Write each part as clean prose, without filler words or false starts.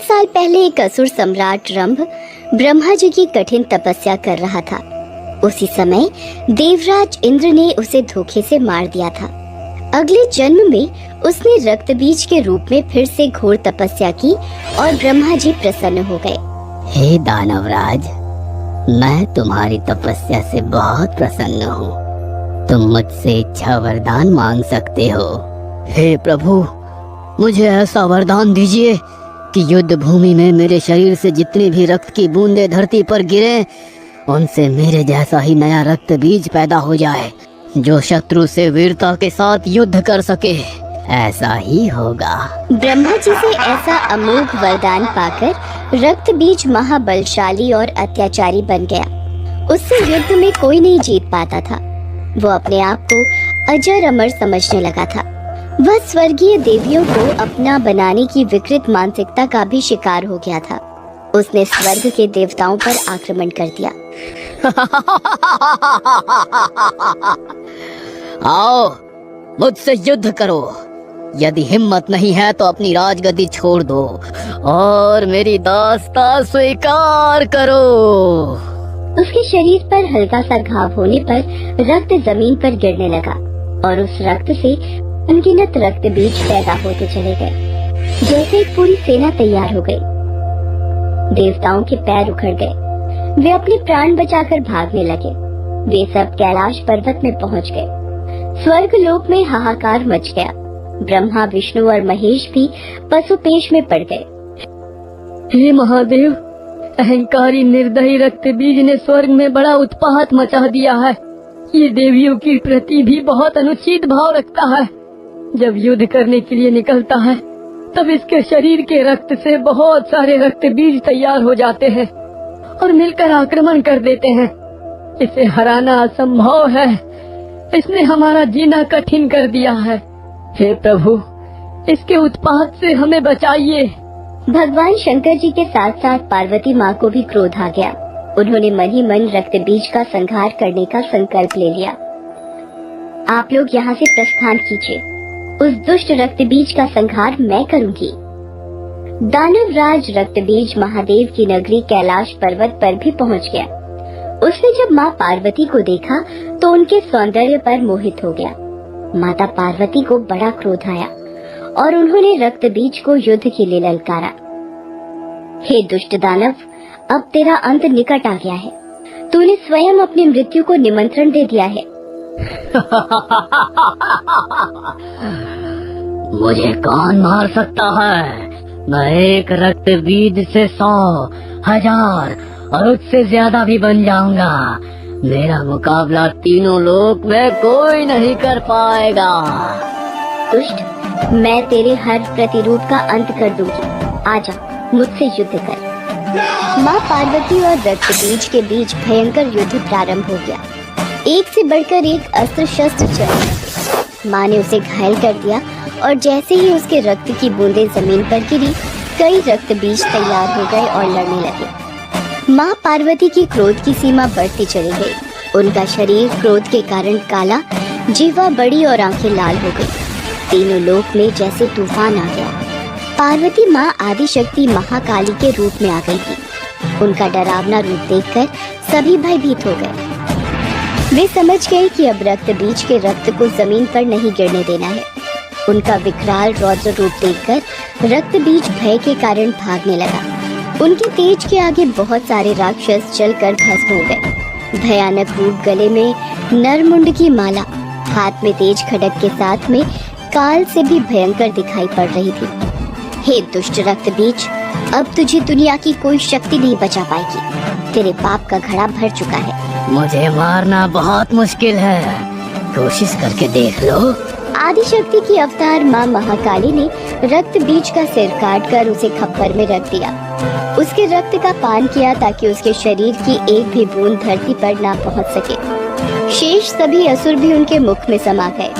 साल पहले एक असुर सम्राट रंभ ब्रह्मा जी की कठिन तपस्या कर रहा था। उसी समय देवराज इंद्र ने उसे धोखे से मार दिया था। अगले जन्म में उसने रक्त बीज के रूप में फिर से घोर तपस्या की और ब्रह्मा जी प्रसन्न हो गए। हे दानवराज, मैं तुम्हारी तपस्या से बहुत प्रसन्न हूँ। तुम मुझसे इच्छा वरदान मांग सकते हो। हे प्रभु, मुझे ऐसा वरदान दीजिए कि युद्ध भूमि में मेरे शरीर से जितनी भी रक्त की बूंदें धरती पर गिरे, उनसे मेरे जैसा ही नया रक्त बीज पैदा हो जाए, जो शत्रु से वीरता के साथ युद्ध कर सके। ऐसा ही होगा। ब्रह्मा जी से ऐसा अमोघ वरदान पाकर रक्त बीज महाबलशाली और अत्याचारी बन गया। उससे युद्ध में कोई नहीं जीत पाता था। वो अपने आप को अजर अमर समझने लगा था। वह स्वर्गीय देवियों को अपना बनाने की विकृत मानसिकता का भी शिकार हो गया था। उसने स्वर्ग के देवताओं पर आक्रमण कर दिया। आओ, मुझसे युद्ध करो। यदि हिम्मत नहीं है तो अपनी राजगद्दी छोड़ दो और मेरी दास्तां स्वीकार करो। उसके शरीर पर हल्का सा घाव होने पर रक्त जमीन पर गिरने लगा और उस रक्त से अनगिनत रक्त बीज पैदा होते चले गए। जैसे एक पूरी सेना तैयार हो गई। देवताओं के पैर उखड़ गए। वे अपने प्राण बचाकर भागने लगे। वे सब कैलाश पर्वत में पहुंच गए। स्वर्ग लोक में हाहाकार मच गया। ब्रह्मा, विष्णु और महेश भी पशुपेश में पड़ गए। हे महादेव, अहंकारी निर्दयी रक्त बीज ने स्वर्ग में बड़ा उत्पात मचा दिया है। ये देवियों की प्रति भी बहुत अनुचित भाव रखता है। जब युद्ध करने के लिए निकलता है तब इसके शरीर के रक्त से बहुत सारे रक्त बीज तैयार हो जाते हैं और मिलकर आक्रमण कर देते हैं। इसे हराना असंभव है। इसने हमारा जीना कठिन कर दिया है। हे प्रभु, इसके उत्पात से हमें बचाइए। भगवान शंकर जी के साथ साथ पार्वती माँ को भी क्रोध आ गया। उन्होंने मन ही मन रक्त बीज का संहार करने का संकल्प ले लिया। आप लोग यहाँ से प्रस्थान कीजिए। उस दुष्ट रक्त बीज का संहार मैं करूंगी। दानव राज रक्त बीज महादेव की नगरी कैलाश पर्वत पर भी पहुंच गया। उसने जब माँ पार्वती को देखा तो उनके सौंदर्य पर मोहित हो गया। माता पार्वती को बड़ा क्रोध आया और उन्होंने रक्त बीज को युद्ध के लिए ललकारा। हे दुष्ट दानव, अब तेरा अंत निकट आ गया है। तूने स्वयं अपनी मृत्यु को निमंत्रण दे दिया है। मुझे कौन मार सकता है? मैं एक रक्त बीज से 100, 1000 और उससे ज्यादा भी बन जाऊंगा। मेरा मुकाबला तीनों लोक में कोई नहीं कर पाएगा। दुष्ट, मैं तेरे हर प्रतिरूप का अंत कर दूंगी। आजा, मुझसे युद्ध कर। माँ पार्वती और रक्त बीज के बीच भयंकर युद्ध प्रारंभ हो गया। एक से बढ़कर एक अस्त्र शस्त्र चलने लगे। माँ ने उसे घायल कर दिया और जैसे ही उसके रक्त की बूंदें जमीन पर गिरी, कई रक्त बीज तैयार हो गए और लड़ने लगे। माँ पार्वती की क्रोध की सीमा बढ़ती चली गई। उनका शरीर क्रोध के कारण काला, जीवा बड़ी और आंखें लाल हो गई। तीनों लोक में जैसे तूफान आ गया। पार्वती माँ आदिशक्ति महाकाली के रूप में आ गई थी। उनका डरावना रूप देखकर सभी भयभीत हो गए। वे समझ गए कि अब रक्त बीज के रक्त को जमीन पर नहीं गिरने देना है। उनका विकराल रौद्र रूप देखकर रक्त बीज भय के कारण भागने लगा। उनके तेज के आगे बहुत सारे राक्षस जलकर भस्म हो गए। भयानक रूप, गले में नरमुंड की माला, हाथ में तेज खड्ग के साथ में काल से भी भयंकर दिखाई पड़ रही थी। हे दुष्ट रक्त बीज, अब तुझे दुनिया की कोई शक्ति नहीं बचा पाएगी। तेरे पाप का घड़ा भर चुका है। मुझे मारना बहुत मुश्किल है, कोशिश करके देख लो। आदिशक्ति की अवतार माँ महाकाली ने रक्त बीज का सिर काटकर उसे खप्पर में रख दिया। उसके रक्त का पान किया ताकि उसके शरीर की एक भी बूंद धरती पर ना पहुँच सके। शेष सभी असुर भी उनके मुख में समा गए।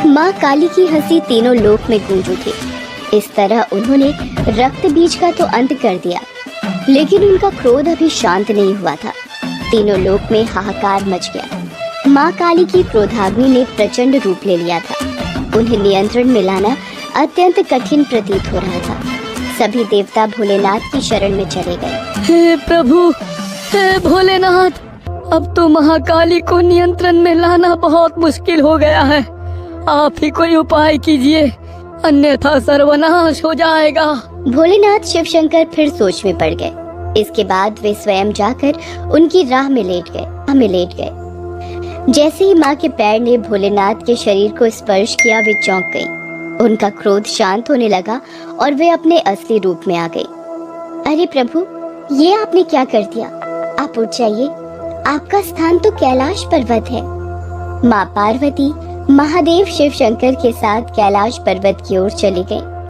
माँ काली की हंसी तीनों लोक में गूंज उठी। इस तरह उन्होंने रक्त बीज का तो अंत कर दिया, लेकिन उनका क्रोध अभी शांत नहीं हुआ था। तीनों लोक में हाहाकार मच गया। माँ काली की क्रोधाग्नि ने प्रचंड रूप ले लिया था। उन्हें नियंत्रण में लाना अत्यंत कठिन प्रतीत हो रहा था। सभी देवता भोलेनाथ की शरण में चले गए। हे प्रभु, हे भोलेनाथ, अब तो महाकाली को नियंत्रण में लाना बहुत मुश्किल हो गया है। आप ही कोई उपाय कीजिए, अन्यथा सर्वनाश हो जाएगा। भोलेनाथ शिव शंकर फिर सोच में पड़ गए। इसके बाद वे स्वयं जाकर उनकी राह में लेट गए। जैसे ही माँ के पैर ने भोलेनाथ के शरीर को स्पर्श किया, वे चौंक गई। उनका क्रोध शांत होने लगा और वे अपने असली रूप में आ गई। अरे प्रभु, ये आपने क्या कर दिया? आप उठ जाइए, आपका स्थान तो कैलाश पर्वत है। माँ पार्वती महादेव शिव शंकर के साथ कैलाश पर्वत की ओर चली गई।